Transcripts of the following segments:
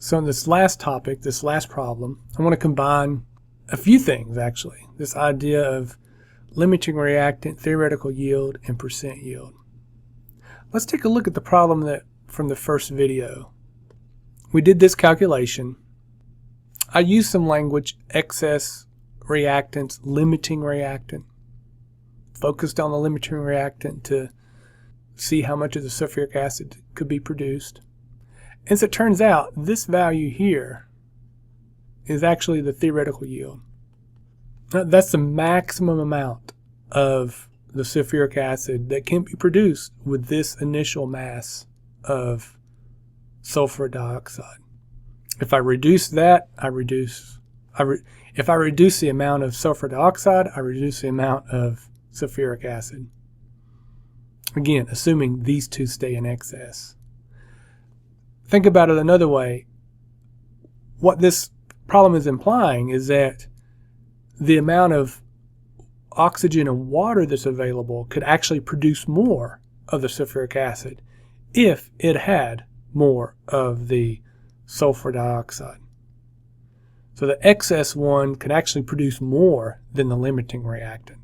So in this last topic, this last problem, I want to combine a few things actually. This idea of limiting reactant, theoretical yield, and percent yield. Let's take a look at the problem that from the first video. We did this calculation. I used some language, excess reactants, limiting reactant. Focused on the limiting reactant to see how much of the sulfuric acid could be produced. As it turns out, this value here is actually the theoretical yield. Now, that's the maximum amount of the sulfuric acid that can be produced with this initial mass of sulfur dioxide. If I reduce that, if I reduce the amount of sulfur dioxide, I reduce the amount of sulfuric acid. Again, assuming these two stay in excess. Think about it another way. What this problem is implying is that the amount of oxygen and water that's available could actually produce more of the sulfuric acid if it had more of the sulfur dioxide. So the excess one could actually produce more than the limiting reactant.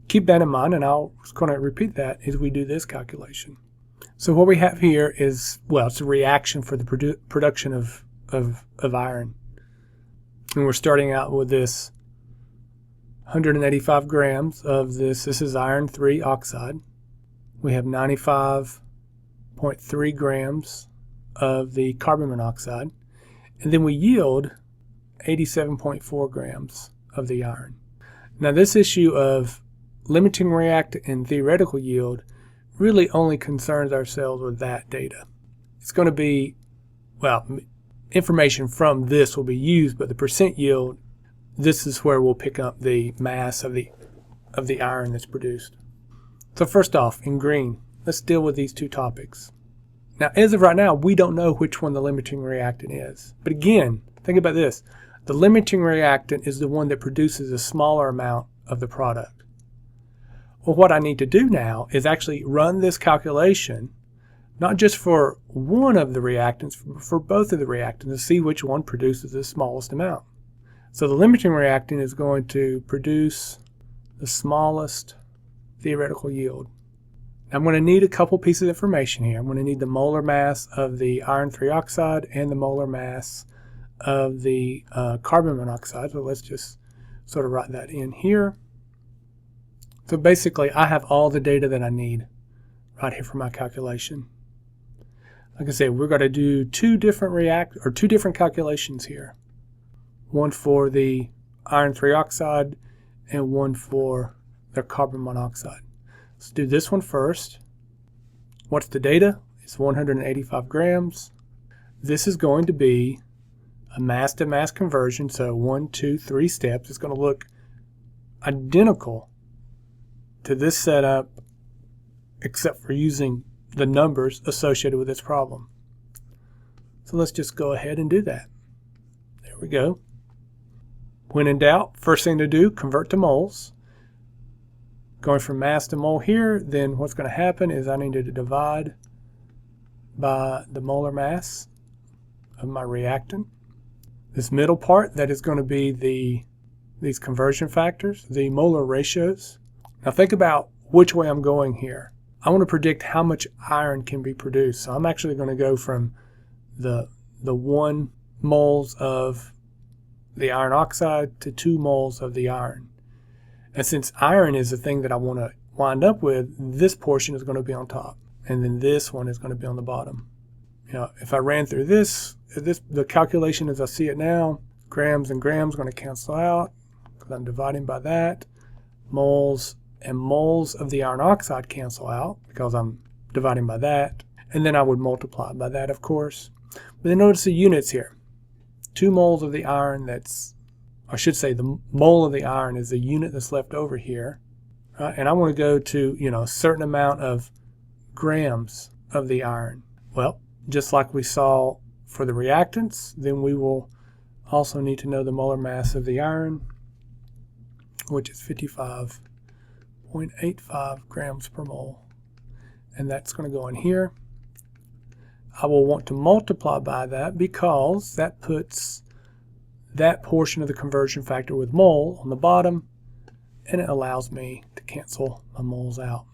Keep that in mind, and I'm just going to repeat that as we do this calculation. So what we have here is, well, it's a reaction for the production of iron. And we're starting out with this 185 grams of this. This is iron 3 oxide. We have 95.3 grams of the carbon monoxide. And then we yield 87.4 grams of the iron. Now this issue of limiting reactant and theoretical yield really only concerns ourselves with that data. It's going to be, well, information from this will be used, but the percent yield, this is where we'll pick up the mass of the iron that's produced. So first off, in green, let's deal with these two topics. Now, as of right now, we don't know which one the limiting reactant is. But again, think about this. The limiting reactant is the one that produces a smaller amount of the product. Well, what I need to do now is actually run this calculation, not just for one of the reactants, but for both of the reactants to see which one produces the smallest amount. So the limiting reactant is going to produce the smallest theoretical yield. I'm going to need a couple pieces of information here. I'm going to need the molar mass of the iron 3 oxide and the molar mass of the carbon monoxide. So let's just sort of write that in here. So basically, I have all the data that I need right here for my calculation. Like I said, we're going to do two different calculations here. One for the iron 3 oxide and one for the carbon monoxide. Let's do this one first. What's the data? It's 185 grams. This is going to be a mass-to-mass conversion, so 1, 2, 3 steps. It's going to look identical to this setup except for using the numbers associated with this problem. So let's just go ahead and do that. There we go. When in doubt, first thing to do, convert to moles. Going from mass to mole here, then what's going to happen is I need to divide by the molar mass of my reactant. This middle part, that is going to be these conversion factors, the molar ratios. Now think about which way I'm going here. I want to predict how much iron can be produced. So I'm actually going to go from the 1 moles of the iron oxide to 2 moles of the iron. And since iron is the thing that I want to wind up with, this portion is going to be on top. And then this one is going to be on the bottom. Now, if I ran through the calculation as I see it now, grams and grams are going to cancel out because I'm dividing by that. Moles and moles of the iron oxide cancel out because I'm dividing by that. And then I would multiply by that, of course. But then notice the units here. 2 moles of the iron, I should say the mole of the iron is the unit that's left over here. Right? And I want to go to, a certain amount of grams of the iron. Well, just like we saw for the reactants, then we will also need to know the molar mass of the iron, which is 55.85 grams per mole. And that's going to go in here. I will want to multiply by that because that puts that portion of the conversion factor with mole on the bottom, and it allows me to cancel my moles out.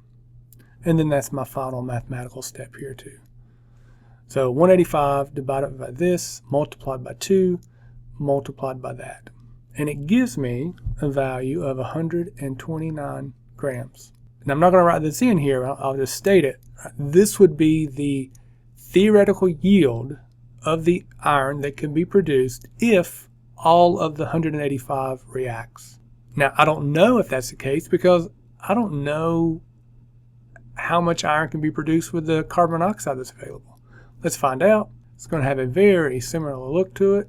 And then that's my final mathematical step here too. So 185 divided by this, multiplied by 2, multiplied by that. And it gives me a value of 129 grams. And I'm not going to write this in here, I'll just state it. This would be the theoretical yield of the iron that can be produced if all of the 185 reacts. Now, I don't know if that's the case because I don't know how much iron can be produced with the carbon monoxide that's available. Let's find out. It's going to have a very similar look to it.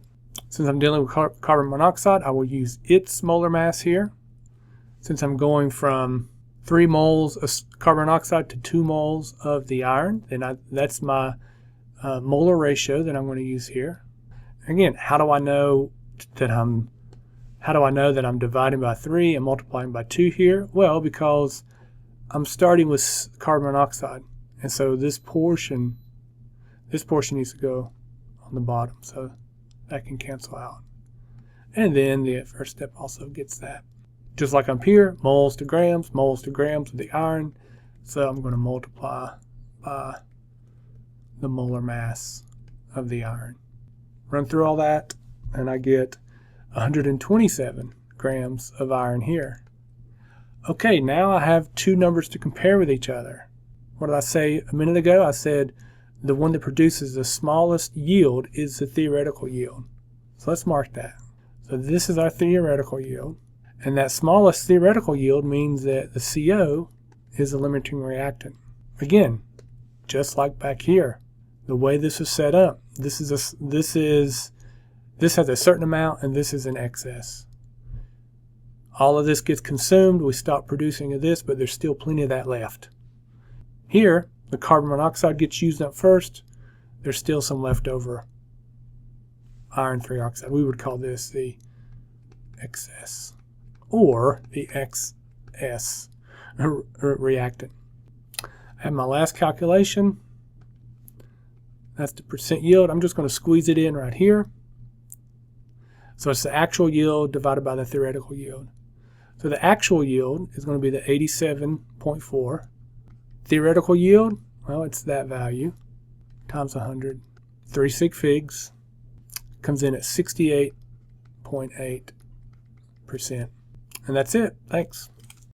Since I'm dealing with carbon monoxide, I will use its molar mass here. Since I'm going from 3 moles of carbon monoxide to 2 moles of the iron, then that's my molar ratio that I'm going to use here. Again, how do I know that I'm dividing by 3 and multiplying by 2 here? Well, because I'm starting with carbon monoxide, and so this portion needs to go on the bottom, so that can cancel out. And then the first step also gets that. Just like up here, moles to grams with the iron. So I'm going to multiply by the molar mass of the iron. Run through all that, and I get 127 grams of iron here. Okay, now I have 2 numbers to compare with each other. What did I say a minute ago? I said the one that produces the smallest yield is the theoretical yield. So let's mark that. So this is our theoretical yield. And that smallest theoretical yield means that the CO is a limiting reactant. Again, just like back here, the way this is set up, this has a certain amount and this is an excess. All of this gets consumed, we stop producing of this, but there's still plenty of that left. Here, the carbon monoxide gets used up first. There's still some leftover iron 3 oxide. We would call this the excess or the XS reactant. I have my last calculation. That's the percent yield. I'm just going to squeeze it in right here. So it's the actual yield divided by the theoretical yield. So the actual yield is going to be the 87.4. Theoretical yield, well, it's that value times 100. 3 sig figs comes in at 68.8%. And that's it. Thanks.